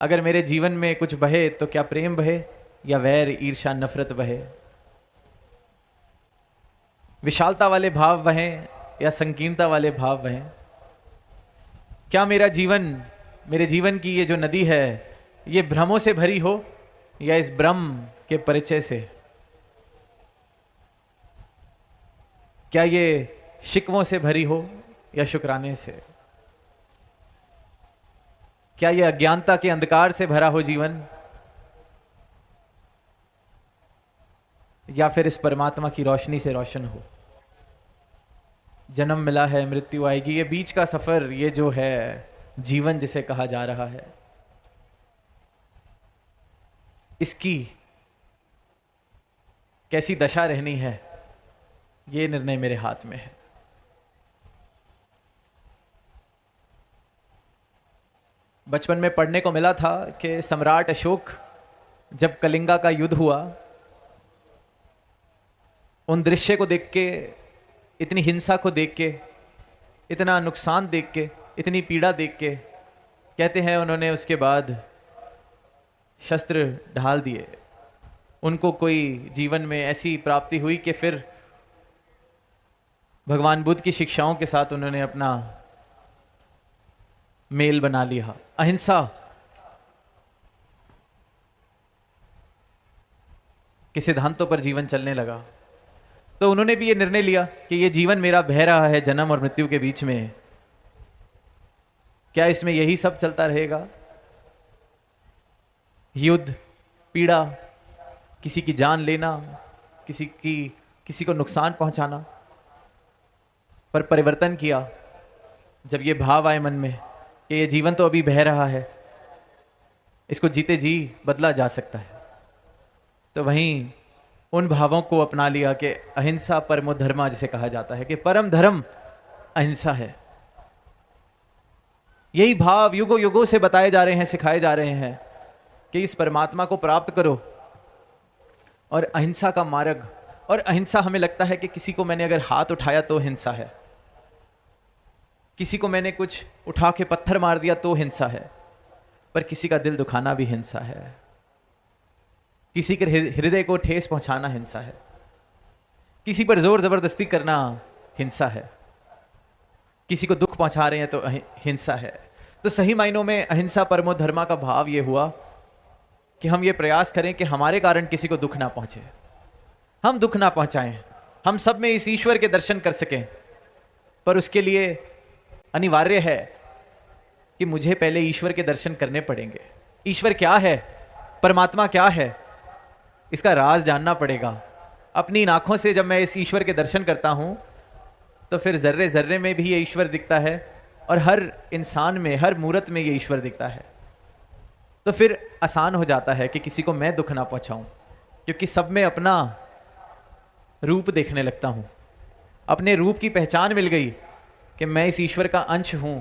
अगर मेरे जीवन में कुछ बहे तो क्या प्रेम बहे या वैर ईर्ष्या नफरत बहे? विशालता वाले भाव बहें या संकीर्णता वाले भाव बहें? क्या मेरे जीवन की ये जो नदी है ये भ्रमों से भरी हो या इस ब्रह्म के परिचय से? क्या ये शिकवों से भरी हो या शुक्राने से? क्या ये अज्ञानता के अंधकार से भरा हो जीवन, या फिर इस परमात्मा की रोशनी से रोशन हो? जन्म मिला है, मृत्यु आएगी, ये बीच का सफर, ये जो है जीवन जिसे कहा जा रहा है, इसकी कैसी दशा रहनी है, ये निर्णय मेरे हाथ में है। बचपन में पढ़ने को मिला था कि सम्राट अशोक जब कलिंगा का युद्ध हुआ, उन दृश्य को देख के, इतनी हिंसा को देख के, इतना नुकसान देख के, इतनी पीड़ा देख के, कहते हैं उन्होंने उसके बाद शस्त्र ढाल दिए। उनको कोई जीवन में ऐसी प्राप्ति हुई कि फिर भगवान बुद्ध की शिक्षाओं के साथ उन्होंने अपना मेल बना लिया। अहिंसा के सिद्धांतों पर जीवन चलने लगा। तो उन्होंने भी ये निर्णय लिया कि ये जीवन मेरा बह रहा है जन्म और मृत्यु के बीच में, क्या इसमें यही सब चलता रहेगा? युद्ध, पीड़ा, किसी की जान लेना, किसी को नुकसान पहुंचाना। पर परिवर्तन किया जब ये भाव आए मन में कि ये जीवन तो अभी बह रहा है, इसको जीते जी बदला जा सकता है। तो वहीं उन भावों को अपना लिया कि अहिंसा परमो धर्मा जिसे कहा जाता है, कि परम धर्म अहिंसा है। यही भाव युगों युगों से बताए जा रहे हैं, सिखाए जा रहे हैं कि इस परमात्मा को प्राप्त करो और अहिंसा का मार्ग। और अहिंसा हमें लगता है कि किसी को मैंने अगर हाथ उठाया तो हिंसा है, किसी को मैंने कुछ उठा के पत्थर मार दिया तो हिंसा है, पर किसी का दिल दुखाना भी हिंसा है, किसी के हृदय को ठेस पहुंचाना हिंसा है, किसी पर जोर जबरदस्ती करना हिंसा है, किसी को दुख पहुंचा रहे हैं तो हिंसा है। तो सही मायनों में अहिंसा परमो धर्मा का भाव यह हुआ कि हम ये प्रयास करें कि हमारे कारण किसी को दुख ना पहुंचे, हम दुख ना पहुंचाएं, हम सब में इस ईश्वर के दर्शन कर सकें। पर उसके लिए अनिवार्य है कि मुझे पहले ईश्वर के दर्शन करने पड़ेंगे। ईश्वर क्या है, परमात्मा क्या है, इसका राज जानना पड़ेगा। अपनी इन आंखों से जब मैं इस ईश्वर के दर्शन करता हूं तो फिर जर्रे जर्रे में भी ये ईश्वर दिखता है और हर इंसान में, हर मूर्त में ये ईश्वर दिखता है। तो फिर आसान हो जाता है कि किसी को मैं दुख ना पहुंचाऊं, क्योंकि सब में अपना रूप देखने लगता हूं, अपने रूप की पहचान मिल गई कि मैं इस ईश्वर का अंश हूं,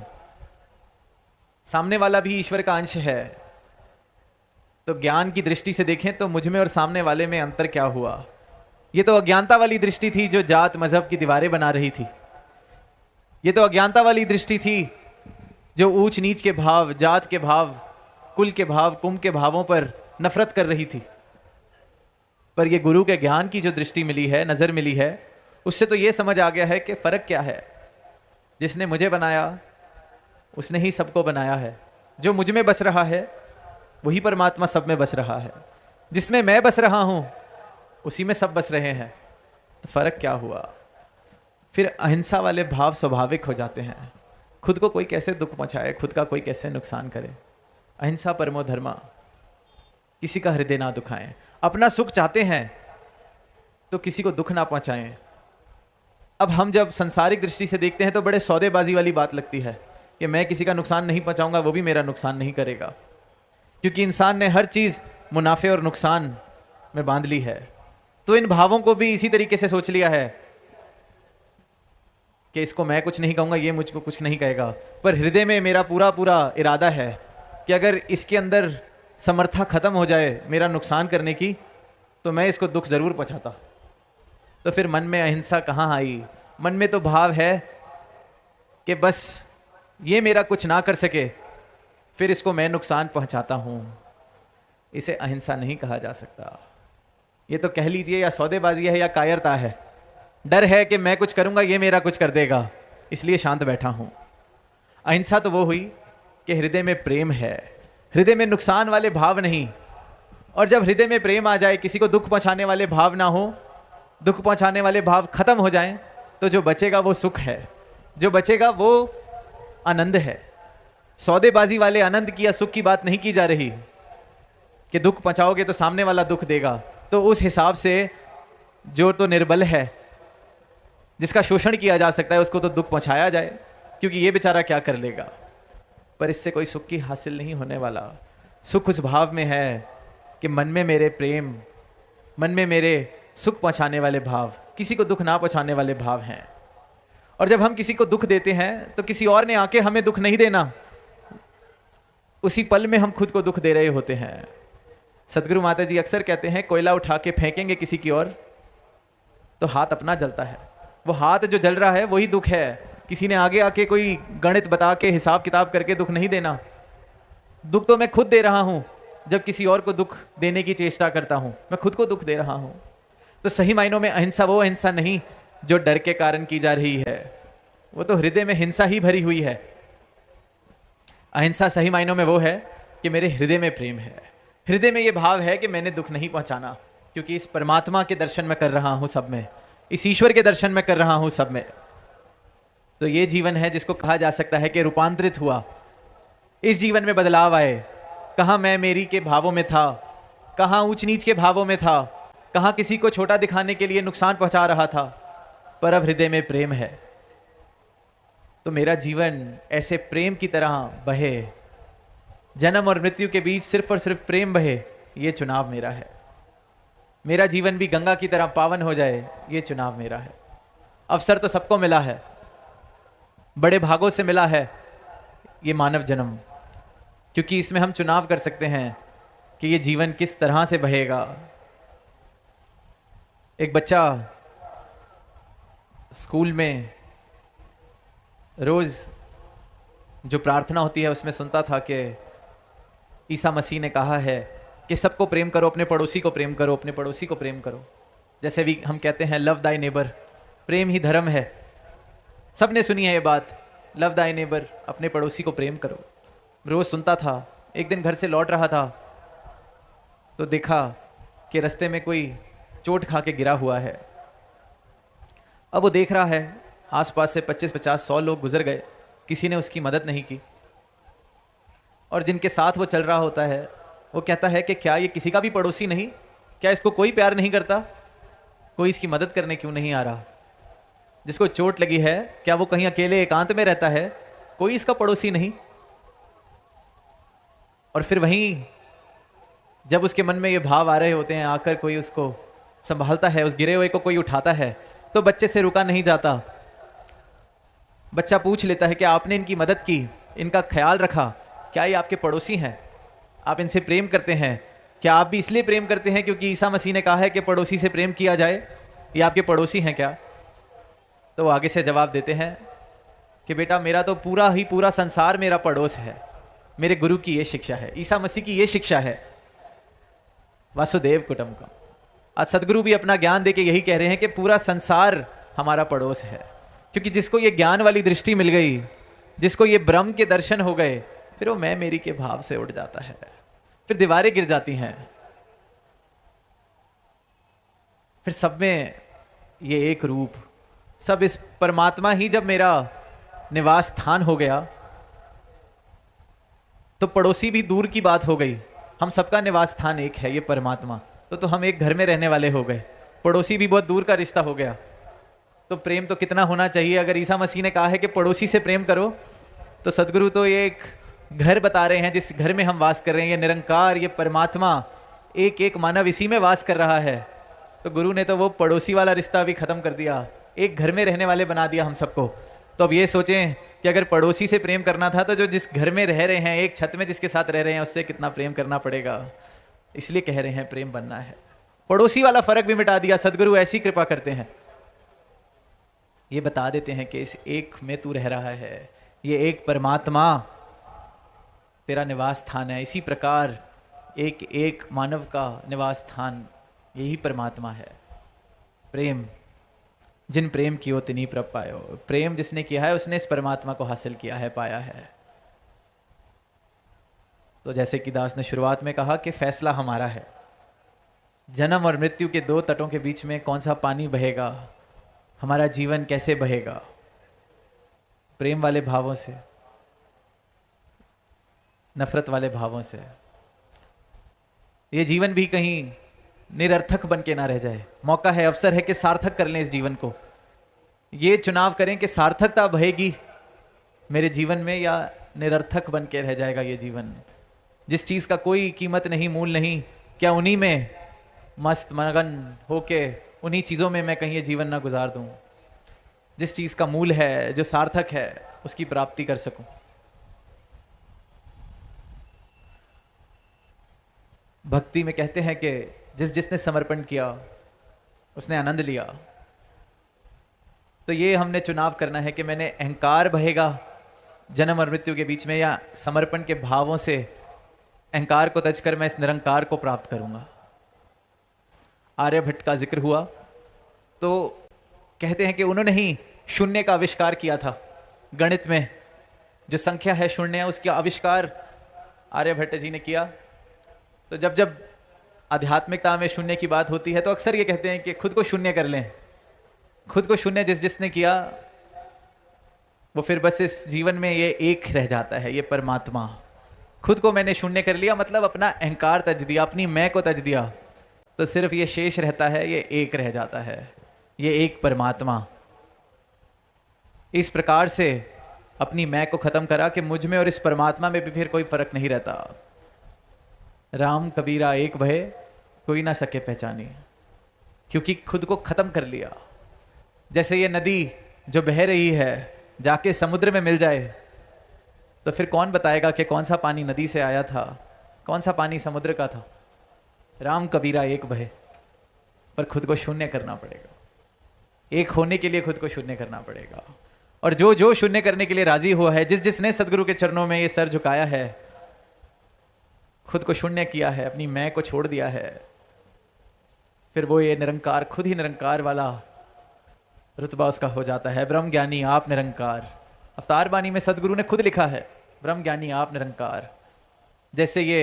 सामने वाला भी ईश्वर का अंश है। तो ज्ञान की दृष्टि से देखें तो मुझ में और सामने वाले में अंतर क्या हुआ? ये तो अज्ञानता वाली दृष्टि थी जो जात मजहब की दीवारें बना रही थी। ये तो अज्ञानता वाली दृष्टि थी जो ऊंच नीच के भाव, जात के भाव, कुल के भाव, कुंभ के भावों पर नफरत कर रही थी। पर ये गुरु के ज्ञान की जो दृष्टि मिली है, नजर मिली है, उससे तो ये समझ आ गया है कि फर्क क्या है। जिसने मुझे बनाया उसने ही सबको बनाया है। जो मुझ में बस रहा है वही परमात्मा सब में बस रहा है। जिसमें मैं बस रहा हूं उसी में सब बस रहे हैं। तो फर्क क्या हुआ? फिर अहिंसा वाले भाव स्वाभाविक हो जाते हैं। खुद को कोई कैसे दुख पहुंचाए, खुद का कोई कैसे नुकसान करे। अहिंसा परमो धर्मा, किसी का हृदय ना दुखाएं। अपना सुख चाहते हैं तो किसी को दुख ना पहुंचाएं। अब हम जब संसारिक दृष्टि से देखते हैं तो बड़े सौदेबाजी वाली बात लगती है कि मैं किसी का नुकसान नहीं पहुंचाऊंगा, वो भी मेरा नुकसान नहीं करेगा, क्योंकि इंसान ने हर चीज मुनाफे और नुकसान में बांध ली है। तो इन भावों को भी इसी तरीके से सोच लिया है कि इसको मैं कुछ नहीं कहूंगा, ये मुझको कुछ नहीं कहेगा, पर हृदय में मेरा पूरा पूरा इरादा है कि अगर इसके अंदर समर्था खत्म हो जाए मेरा नुकसान करने की, तो मैं इसको दुख जरूर पहुंचाता। तो फिर मन में अहिंसा कहाँ आई? मन में तो भाव है कि बस ये मेरा कुछ ना कर सके फिर इसको मैं नुकसान पहुंचाता हूं, इसे अहिंसा नहीं कहा जा सकता। ये तो कह लीजिए या सौदेबाजी है या कायरता है। डर है कि मैं कुछ करूंगा ये मेरा कुछ कर देगा, इसलिए शांत बैठा हूं। अहिंसा तो वो हुई कि हृदय में प्रेम है, हृदय में नुकसान वाले भाव नहीं। और जब हृदय में प्रेम आ जाए, किसी को दुख पहुंचाने वाले भाव ना हो, दुख पहुंचाने वाले भाव खत्म हो जाएं, तो जो बचेगा वो सुख है, जो बचेगा वो आनंद है। सौदेबाजी वाले आनंद की या सुख की बात नहीं की जा रही कि दुख पहुंचाओगे तो सामने वाला दुख देगा। तो उस हिसाब से जो तो निर्बल है, जिसका शोषण किया जा सकता है, उसको तो दुख पहुंचाया जाए, क्योंकि ये बेचारा क्या कर लेगा। पर इससे कोई सुख की हासिल नहीं होने वाला। सुख उस भाव में है कि मन में मेरे प्रेम, मन में मेरे सुख पहुंचाने वाले भाव, किसी को दुख ना पहुंचाने वाले भाव हैं। और जब हम किसी को दुख देते हैं तो किसी और ने आके हमें दुख नहीं देना, उसी पल में हम खुद को दुख दे रहे होते हैं। सदगुरु माता जी अक्सर कहते हैं, कोयला उठा के फेंकेंगे किसी की ओर तो हाथ अपना जलता है। वो हाथ जो जल रहा है वही दुख है। किसी ने आगे आके कोई गणित बता के हिसाब किताब करके दुख नहीं देना। दुख तो मैं खुद दे रहा हूं जब किसी और को दुख देने की चेष्टा करता हूं, मैं खुद को दुख दे रहा हूं। तो सही मायनों में अहिंसा वो अहिंसा नहीं जो डर के कारण की जा रही है, वो तो हृदय में हिंसा ही भरी हुई है। अहिंसा सही मायनों में वो है कि मेरे हृदय में प्रेम है, हृदय में ये भाव है कि मैंने दुख नहीं पहुंचाना, क्योंकि इस परमात्मा के दर्शन में कर रहा हूं सब में, इस ईश्वर के दर्शन में कर रहा हूं सब में। तो ये जीवन है जिसको कहा जा सकता है कि रूपांतरित हुआ। इस जीवन में बदलाव आए। कहाँ मैं मेरी के भावों में था, कहाँ ऊंच नीच के भावों में था, कहाँ किसी को छोटा दिखाने के लिए नुकसान पहुंचा रहा था, पर अब हृदय में प्रेम है। तो मेरा जीवन ऐसे प्रेम की तरह बहे, जन्म और मृत्यु के बीच सिर्फ और सिर्फ प्रेम बहे, ये चुनाव मेरा है। मेरा जीवन भी गंगा की तरह पावन हो जाए, ये चुनाव मेरा है। अवसर तो सबको मिला है, बड़े भागों से मिला है ये मानव जन्म, क्योंकि इसमें हम चुनाव कर सकते हैं कि ये जीवन किस तरह से बहेगा। एक बच्चा स्कूल में रोज जो प्रार्थना होती है उसमें सुनता था कि ईसा मसीह ने कहा है कि सबको प्रेम करो, अपने पड़ोसी को प्रेम करो, अपने पड़ोसी को प्रेम करो। जैसे भी हम कहते हैं लव दाई नेबर, प्रेम ही धर्म है। सबने सुनी है ये बात, लव दाई नेबर, अपने पड़ोसी को प्रेम करो। रोज सुनता था। एक दिन घर से लौट रहा था तो देखा कि रास्ते में कोई चोट खा के गिरा हुआ है। अब वो देख रहा है आसपास से 25-50-100 लोग गुजर गए, किसी ने उसकी मदद नहीं की। और जिनके साथ वो चल रहा होता है वो कहता है कि क्या ये किसी का भी पड़ोसी नहीं, क्या इसको कोई प्यार नहीं करता, कोई इसकी मदद करने क्यों नहीं आ रहा। जिसको चोट लगी है क्या वो कहीं अकेले एकांत में रहता है, कोई इसका पड़ोसी नहीं। और फिर वहीं जब उसके मन में ये भाव आ रहे होते हैं, आकर कोई उसको संभालता है, उस गिरे हुए को कोई उठाता है, तो बच्चे से रुका नहीं जाता। बच्चा पूछ लेता है कि आपने इनकी मदद की, इनका ख्याल रखा, क्या ये आपके पड़ोसी हैं, आप इनसे प्रेम करते हैं, क्या आप भी इसलिए प्रेम करते हैं क्योंकि ईसा मसीह ने कहा है कि पड़ोसी से प्रेम किया जाए, ये आपके पड़ोसी हैं क्या। तो वो आगे से जवाब देते हैं कि बेटा मेरा तो पूरा संसार मेरा पड़ोस है। मेरे गुरु की ये शिक्षा है, ईसा मसीह की ये शिक्षा है, वासुदेव कुटुंबकम। आज सदगुरु भी अपना ज्ञान देके यही कह रहे हैं कि पूरा संसार हमारा पड़ोस है। क्योंकि जिसको ये ज्ञान वाली दृष्टि मिल गई, जिसको ये ब्रह्म के दर्शन हो गए, फिर वो मैं मेरी के भाव से उठ जाता है, फिर दीवारें गिर जाती हैं, फिर सब में ये एक रूप, सब इस परमात्मा ही जब मेरा निवास स्थान हो गया, तो पड़ोसी भी दूर की बात हो गई। हम सबका निवास स्थान एक है, ये परमात्मा। तो हम एक घर में रहने वाले हो गए, पड़ोसी भी बहुत दूर का रिश्ता हो गया। तो प्रेम तो कितना होना चाहिए। अगर ईसा मसीह ने कहा है कि पड़ोसी से प्रेम करो, तो सदगुरु तो ये एक घर बता रहे हैं जिस घर में हम वास कर रहे हैं। ये निरंकार, ये परमात्मा, एक एक मानव इसी में वास कर रहा है। तो गुरु ने तो वो पड़ोसी वाला रिश्ता भी खत्म कर दिया, एक घर में रहने वाले बना दिया हम सबको। तो अब ये सोचें कि अगर पड़ोसी से प्रेम करना था तो जो जिस घर में रह रहे हैं, एक छत में जिसके साथ रह रहे हैं, उससे कितना प्रेम करना पड़ेगा। इसलिए कह रहे हैं प्रेम बनना है। पड़ोसी वाला फर्क भी मिटा दिया सदगुरु, ऐसी कृपा करते हैं। ये बता देते हैं कि इस एक में तू रह रहा है, ये एक परमात्मा तेरा निवास स्थान है। इसी प्रकार एक एक मानव का निवास स्थान यही परमात्मा है। प्रेम, जिन प्रेम कियो तिन्हीं प्रभ पायो। प्रेम जिसने किया है उसने इस परमात्मा को हासिल किया है, पाया है। तो जैसे कि दास ने शुरुआत में कहा कि फैसला हमारा है। जन्म और मृत्यु के दो तटों के बीच में कौन सा पानी बहेगा, हमारा जीवन कैसे बहेगा, प्रेम वाले भावों से, नफरत वाले भावों से। ये जीवन भी कहीं निरर्थक बन के ना रह जाए। मौका है, अवसर है कि सार्थक कर लें इस जीवन को। ये चुनाव करें कि सार्थकता बहेगी मेरे जीवन में या निरर्थक बन के रह जाएगा ये जीवन। जिस चीज का कोई कीमत नहीं, मूल नहीं, क्या उन्हीं में मस्त मगन होके उन्हीं चीजों में मैं कहीं ये जीवन ना गुजार दूं। जिस चीज का मूल है, जो सार्थक है, उसकी प्राप्ति कर सकूं। भक्ति में कहते हैं कि जिसने समर्पण किया उसने आनंद लिया। तो ये हमने चुनाव करना है कि मैंने अहंकार बहेगा जन्म और मृत्यु के बीच में, या समर्पण के भावों से अहंकार को तज कर मैं इस निरंकार को प्राप्त करूंगा। आर्यभट्ट का जिक्र हुआ तो कहते हैं कि उन्होंने ही शून्य का आविष्कार किया था। गणित में जो संख्या है शून्य, उसका आविष्कार आर्यभट्ट जी ने किया। तो जब जब आध्यात्मिकता में शून्य की बात होती है तो अक्सर ये कहते हैं कि खुद को शून्य कर लें। खुद को शून्य जिसने किया वो फिर बस इस जीवन में ये एक रह जाता है, ये परमात्मा। खुद को मैंने शून्य कर लिया, मतलब अपना अहंकार तज दिया, अपनी मैं को तज दिया, तो सिर्फ ये शेष रहता है, ये एक रह जाता है, ये एक परमात्मा। इस प्रकार से अपनी मैं को खत्म करा कि मुझ में और इस परमात्मा में भी फिर कोई फर्क नहीं रहता। राम कबीरा एक भय कोई ना सके पहचानी, क्योंकि खुद को खत्म कर लिया। जैसे ये नदी जो बह रही है जाके समुद्र में मिल जाए तो फिर कौन बताएगा कि कौन सा पानी नदी से आया था, कौन सा पानी समुद्र का था। राम कबीरा एक भय, पर खुद को शून्य करना पड़ेगा। एक होने के लिए खुद को शून्य करना पड़ेगा। और जो जो शून्य करने के लिए राजी हुआ है, जिसने सदगुरु के चरणों में ये सर झुकाया है, खुद को शून्य किया है, अपनी मैं को छोड़ दिया है, फिर वो ये निरंकार, खुद ही निरंकार वाला रुतबा उसका हो जाता है। ब्रह्म ज्ञानी आप निरंकार। अवतार बानी में सदगुरु ने खुद लिखा है, ब्रह्म ज्ञानी आप निरंकार। जैसे ये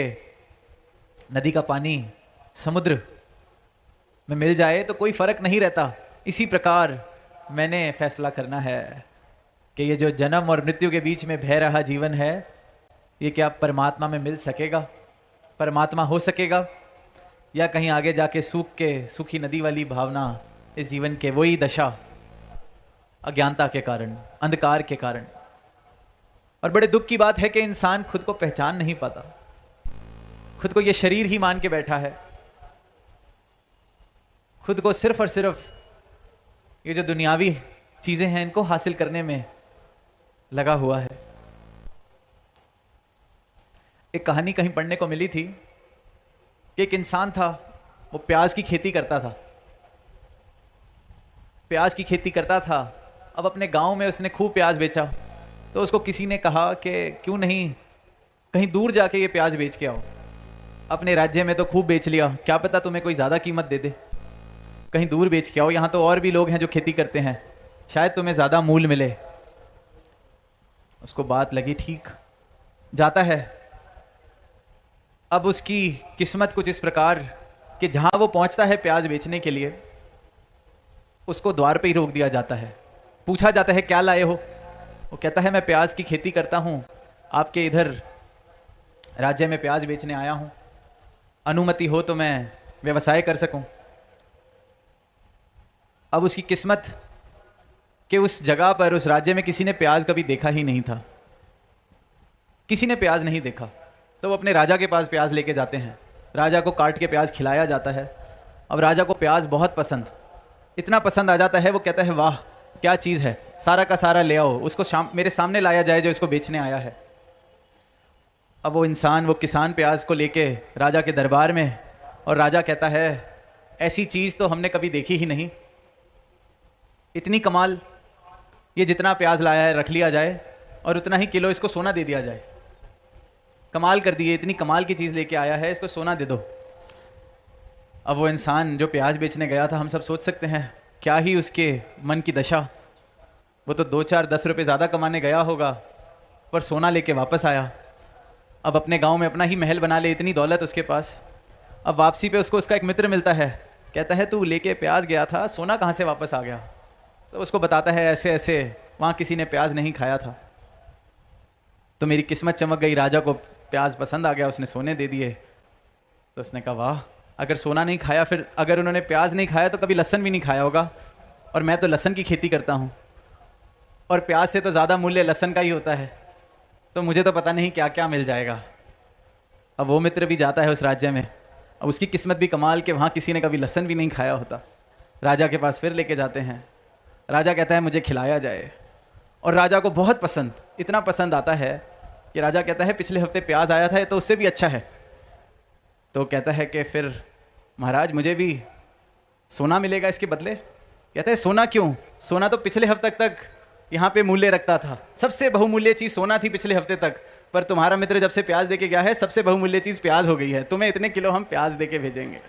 नदी का पानी समुद्र में मिल जाए तो कोई फर्क नहीं रहता, इसी प्रकार मैंने फैसला करना है कि ये जो जन्म और मृत्यु के बीच में बह रहा जीवन है, ये क्या परमात्मा में मिल सकेगा, परमात्मा हो सकेगा, या कहीं आगे जाके सूखी नदी वाली भावना इस जीवन के, वही दशा अज्ञानता के कारण, अंधकार के कारण। और बड़े दुख की बात है कि इंसान खुद को पहचान नहीं पाता, खुद को ये शरीर ही मान के बैठा है, खुद को सिर्फ और सिर्फ ये जो दुनियावी चीजें हैं इनको हासिल करने में लगा हुआ है। एक कहानी कहीं पढ़ने को मिली थी कि एक इंसान था, वो प्याज की खेती करता था। प्याज की खेती करता था, अब अपने गांव में उसने खूब प्याज बेचा, तो उसको किसी ने कहा कि क्यों नहीं कहीं दूर जाके ये प्याज बेच के आओ। अपने राज्य में तो खूब बेच लिया, क्या पता तुम्हें कोई ज़्यादा कीमत दे दे, कहीं दूर बेच के आओ, यहाँ तो और भी लोग हैं जो खेती करते हैं, शायद तुम्हें ज़्यादा मूल मिले। उसको बात लगी ठीक, जाता है। अब उसकी किस्मत कुछ इस प्रकार कि जहाँ वो पहुँचता है प्याज बेचने के लिए, उसको द्वार पे ही रोक दिया जाता है। पूछा जाता है क्या लाए हो, वो कहता है मैं प्याज की खेती करता हूँ, आपके इधर राज्य में प्याज बेचने आया हूँ, अनुमति हो तो मैं व्यवसाय कर सकूँ। अब उसकी किस्मत कि उस जगह पर, उस राज्य में किसी ने प्याज कभी देखा ही नहीं था, किसी ने प्याज नहीं देखा। तो वो अपने राजा के पास प्याज लेके जाते हैं, राजा को काट के प्याज खिलाया जाता है। अब राजा को प्याज बहुत पसंद, इतना पसंद आ जाता है, वो कहता है वाह क्या चीज़ है, सारा का सारा ले आओ, उसको मेरे सामने लाया जाए जो इसको बेचने आया है। अब वो इंसान, वो किसान प्याज को लेके राजा के दरबार में, और राजा कहता है ऐसी चीज़ तो हमने कभी देखी ही नहीं, इतनी कमाल, ये जितना प्याज लाया है रख लिया जाए और उतना ही किलो इसको सोना दे दिया जाए। कमाल कर दिए, इतनी कमाल की चीज़ लेके आया है, इसको सोना दे दो। अब वो इंसान जो प्याज बेचने गया था, हम सब सोच सकते हैं क्या ही उसके मन की दशा। वो तो 2-4-10 रुपये ज़्यादा कमाने गया होगा, पर सोना लेके वापस आया। अब अपने गांव में अपना ही महल बना ले, इतनी दौलत उसके पास। अब वापसी पे उसको उसका एक मित्र मिलता है, कहता है तू लेके प्याज गया था, सोना कहाँ से वापस आ गया? तो उसको बताता है ऐसे ऐसे वहाँ किसी ने प्याज नहीं खाया था, तो मेरी किस्मत चमक गई, राजा को प्याज पसंद आ गया, उसने सोने दे दिए। तो उसने कहा वाह, अगर सोना नहीं खाया, फिर अगर उन्होंने प्याज नहीं खाया तो कभी लहसन भी नहीं खाया होगा, और मैं तो लहसन की खेती करता हूँ, और प्याज से तो ज़्यादा मूल्य लहसन का ही होता है, तो मुझे तो पता नहीं क्या क्या मिल जाएगा। अब वो मित्र भी जाता है उस राज्य में, अब उसकी किस्मत भी कमाल के वहाँ किसी ने कभी लहसन भी नहीं खाया होता। राजा के पास फिर लेके जाते हैं, राजा कहता है मुझे खिलाया जाए, और राजा को बहुत पसंद, इतना पसंद आता है कि राजा कहता है पिछले हफ्ते प्याज आया था, ये तो उससे भी अच्छा है। तो कहता है कि फिर महाराज मुझे भी सोना मिलेगा इसके बदले? कहता है सोना क्यों, सोना तो पिछले हफ्ते तक यहाँ पे मूल्य रखता था, सबसे बहुमूल्य चीज़ सोना थी पिछले हफ्ते तक, पर तुम्हारा मित्र जब से प्याज देके गया है, सबसे बहुमूल्य चीज़ प्याज हो गई है, तुम्हें इतने किलो हम प्याज देके भेजेंगे।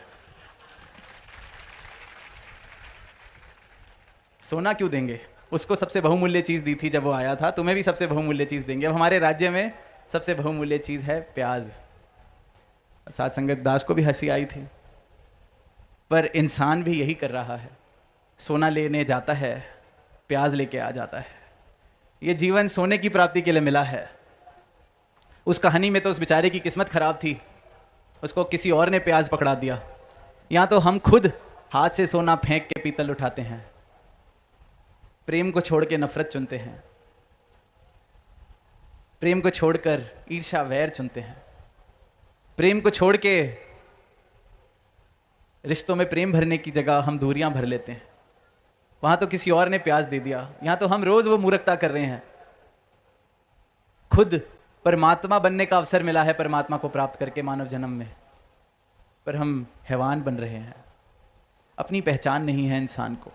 सोना क्यों देंगे, उसको सबसे बहुमूल्य चीज़ दी थी जब वो आया था, तुम्हें भी सबसे बहुमूल्य चीज़ देंगे। अब हमारे राज्य में सबसे बहुमूल्य चीज़ है प्याज। साध संगत दास को भी हंसी आई थी, पर इंसान भी यही कर रहा है, सोना लेने जाता है, प्याज लेके आ जाता है। ये जीवन सोने की प्राप्ति के लिए मिला है। उस कहानी में तो उस बेचारे की किस्मत खराब थी, उसको किसी और ने प्याज पकड़ा दिया। यहाँ तो हम खुद हाथ से सोना फेंक के पीतल उठाते हैं, प्रेम को छोड़ के नफरत चुनते हैं, प्रेम को छोड़कर ईर्ष्या वैर चुनते हैं, प्रेम को छोड़ के रिश्तों में प्रेम भरने की जगह हम दूरियां भर लेते हैं। वहां तो किसी और ने प्याज दे दिया, यहां तो हम रोज वो मूर्खता कर रहे हैं। खुद परमात्मा बनने का अवसर मिला है परमात्मा को प्राप्त करके मानव जन्म में, पर हम हैवान बन रहे हैं। अपनी पहचान नहीं है इंसान को।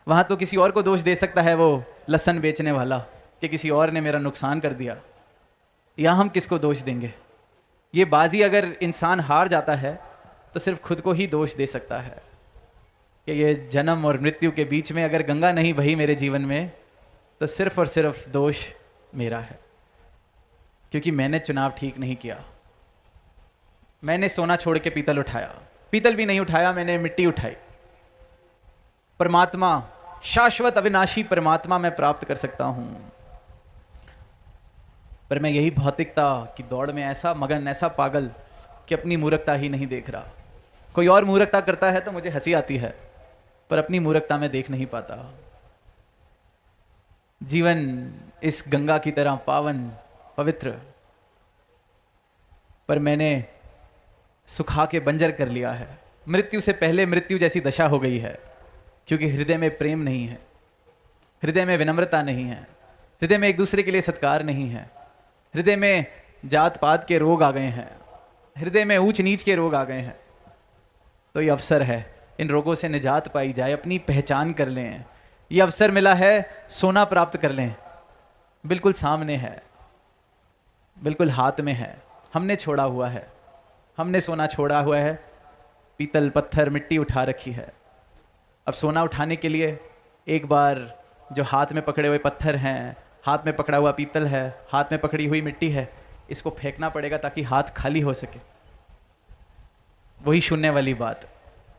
वहां तो किसी और को दोष दे सकता है वो लहसन बेचने वाला कि किसी और ने मेरा नुकसान कर दिया, या हम किसको दोष देंगे? ये बाजी अगर इंसान हार जाता है तो सिर्फ खुद को ही दोष दे सकता है कि ये जन्म और मृत्यु के बीच में अगर गंगा नहीं बही मेरे जीवन में, तो सिर्फ और सिर्फ दोष मेरा है, क्योंकि मैंने चुनाव ठीक नहीं किया। मैंने सोना छोड़ के पीतल उठाया, पीतल भी नहीं उठाया, मैंने मिट्टी उठाई। परमात्मा, शाश्वत अविनाशी परमात्मा मैं प्राप्त कर सकता हूं, पर मैं यही भौतिकता की दौड़ में ऐसा मगन, ऐसा पागल कि अपनी मूर्खता ही नहीं देख रहा। कोई और मूर्खता करता है तो मुझे हंसी आती है, पर अपनी मूर्खता में देख नहीं पाता। जीवन इस गंगा की तरह पावन पवित्र, पर मैंने सुखा के बंजर कर लिया है। मृत्यु से पहले मृत्यु जैसी दशा हो गई है, क्योंकि हृदय में प्रेम नहीं है, हृदय में विनम्रता नहीं है, हृदय में एक दूसरे के लिए सत्कार नहीं है, हृदय में जात पात के रोग आ गए हैं, हृदय में ऊंच नीच के रोग आ गए हैं। तो ये अवसर है इन रोगों से निजात पाई जाए, अपनी पहचान कर लें। ये अवसर मिला है सोना प्राप्त कर लें, बिल्कुल सामने है, बिल्कुल हाथ में है, हमने छोड़ा हुआ है, हमने सोना छोड़ा हुआ है, पीतल पत्थर मिट्टी उठा रखी है। अब सोना उठाने के लिए एक बार जो हाथ में पकड़े हुए पत्थर हैं, हाथ में पकड़ा हुआ पीतल है, हाथ में पकड़ी हुई मिट्टी है, इसको फेंकना पड़ेगा ताकि हाथ खाली हो सके। वही शून्य वाली बात,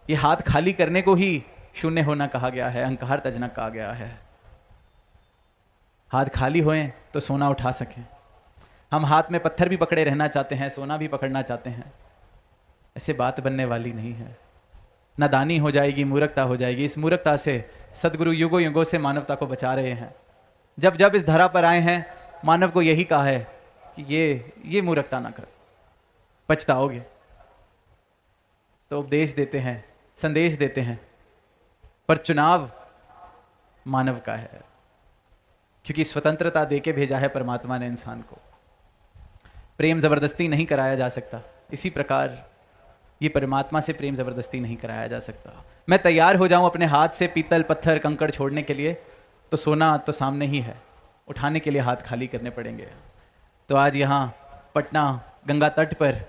ये हाथ खाली करने को ही शून्य होना कहा गया है, अहंकार तजना कहा गया है। हाथ खाली होएं तो सोना उठा सकें। हम हाथ में पत्थर भी पकड़े रहना चाहते हैं, सोना भी पकड़ना चाहते हैं, ऐसे बात बनने वाली नहीं है। नादानी हो जाएगी, मूर्खता हो जाएगी। इस मूर्खता से सदगुरु युगों युगों से मानवता को बचा रहे हैं। जब जब इस धरा पर आए हैं, मानव को यही कहा है कि ये मूर्खता ना कर, पछताओगे। तो उपदेश देते हैं, संदेश देते हैं, पर चुनाव मानव का है, क्योंकि स्वतंत्रता देके भेजा है परमात्मा ने इंसान को। प्रेम जबरदस्ती नहीं कराया जा सकता, इसी प्रकार ये परमात्मा से प्रेम जबरदस्ती नहीं कराया जा सकता। मैं तैयार हो जाऊं अपने हाथ से पीतल पत्थर कंकड़ छोड़ने के लिए, तो सोना तो सामने ही है, उठाने के लिए हाथ खाली करने पड़ेंगे। तो आज यहाँ पटना गंगा तट पर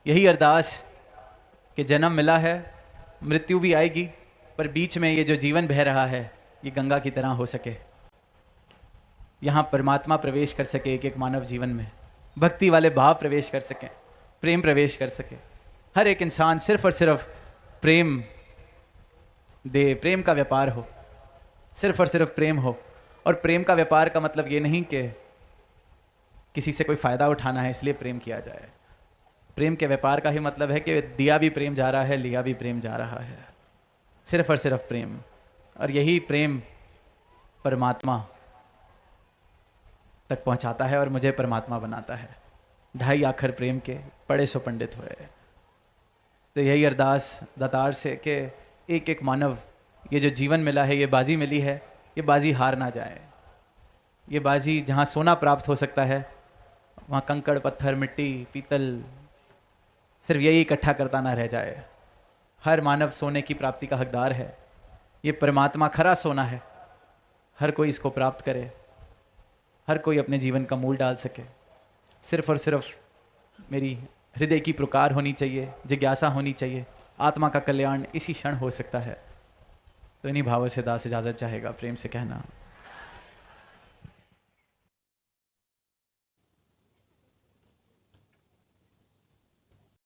यही अरदास कि जन्म मिला है, मृत्यु भी आएगी, पर बीच में ये जो जीवन बह रहा है ये गंगा की तरह हो सके, यहाँ परमात्मा प्रवेश कर सके एक एक मानव जीवन में, भक्ति वाले भाव प्रवेश कर सकें, प्रेम प्रवेश कर सके, हर एक इंसान सिर्फ और सिर्फ प्रेम दे, प्रेम का व्यापार हो, सिर्फ और सिर्फ प्रेम हो। और प्रेम का व्यापार का मतलब ये नहीं कि किसी से कोई फ़ायदा उठाना है इसलिए प्रेम किया जाए। प्रेम के व्यापार का ही मतलब है कि दिया भी प्रेम जा रहा है, लिया भी प्रेम जा रहा है, सिर्फ और सिर्फ प्रेम। और यही प्रेम परमात्मा तक पहुंचाता है और मुझे परमात्मा बनाता है। ढाई आखर प्रेम के पढ़े सो पंडित हुए। तो यही अरदास दातार से कि एक एक मानव, ये जो जीवन मिला है, ये बाजी मिली है, ये बाजी हार ना जाए। ये बाजी जहाँ सोना प्राप्त हो सकता है वहाँ कंकड़ पत्थर मिट्टी पीतल सिर्फ यही इकट्ठा करता ना रह जाए। हर मानव सोने की प्राप्ति का हकदार है। ये परमात्मा खरा सोना है, हर कोई इसको प्राप्त करे, हर कोई अपने जीवन का मूल डाल सके। सिर्फ और सिर्फ मेरी हृदय की पुकार होनी चाहिए, जिज्ञासा होनी चाहिए, आत्मा का कल्याण इसी क्षण हो सकता है। तो इन्हीं भावों से दास इजाज़त चाहेगा प्रेम से कहना।